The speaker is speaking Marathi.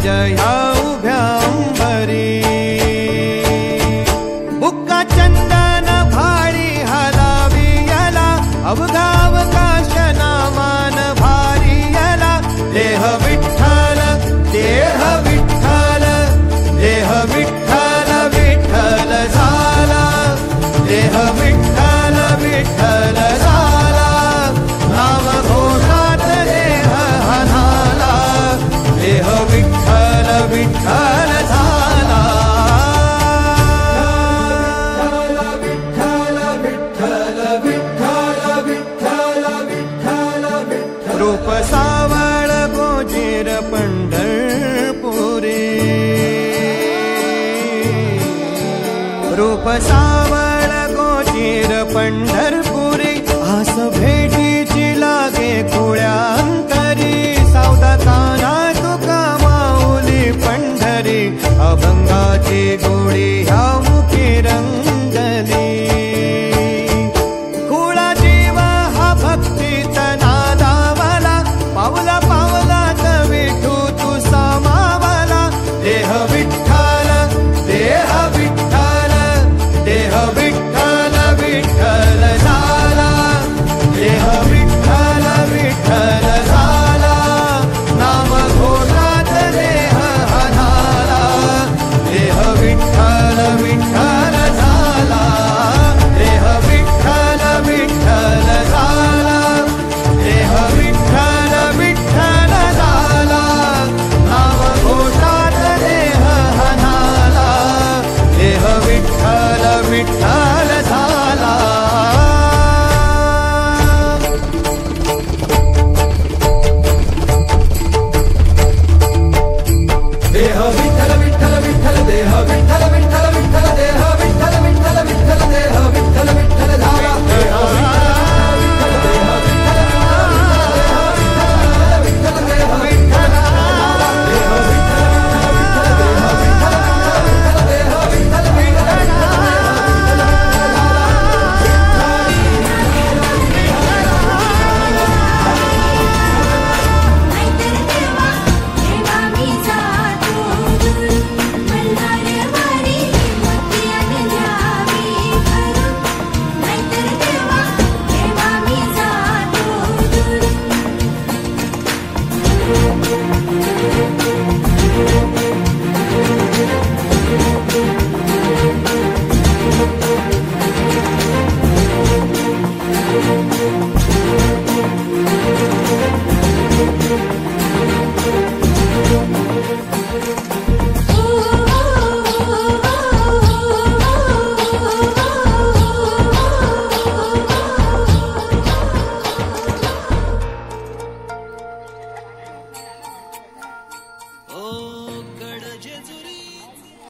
ह्या उभ्या अंबरी बुक्का चंदन भाळी हलावी याला अवघा अवकाश नामान भारी याला देह विठ्ठल देह विठ्ठल देह विठ्ठल विठ्ठल झाला देह विठ्ठल विठ्ठल झाला नाम घोषात देह हनाला देह विठ्ठल विठ्ठल झाला विठ्ठल विठ्ठल विठ्ठल विठ्ठल विठ्ठल विठ्ठल रूप सावळ गोजीर पंढरपुरी रूप सावळ गोजीर पंढरपुरी आस भेटीची लागे कुळ्यांतरी सावता काना तुका माऊली पंढरी अभंगाची गोडी ह्या मुखी रंगली कुळा जीव हा भक्तीत नादावला पावला पावलात विठू तू समावला देह विठ्ठल देह विठ्ठल देह विठ्ठल विठ्ठल झाला देह विठ्ठल विठ्ठल झाला नाम घोषात देह हनाला देह विठ्ठल विठ्ठल झाला देह विठ्ठल विठ्ठल झाला देह विठ्ठल विठ्ठल झाला नाम घोषात देह हनाला देह विठ्ठल विठ्ठल झाला देह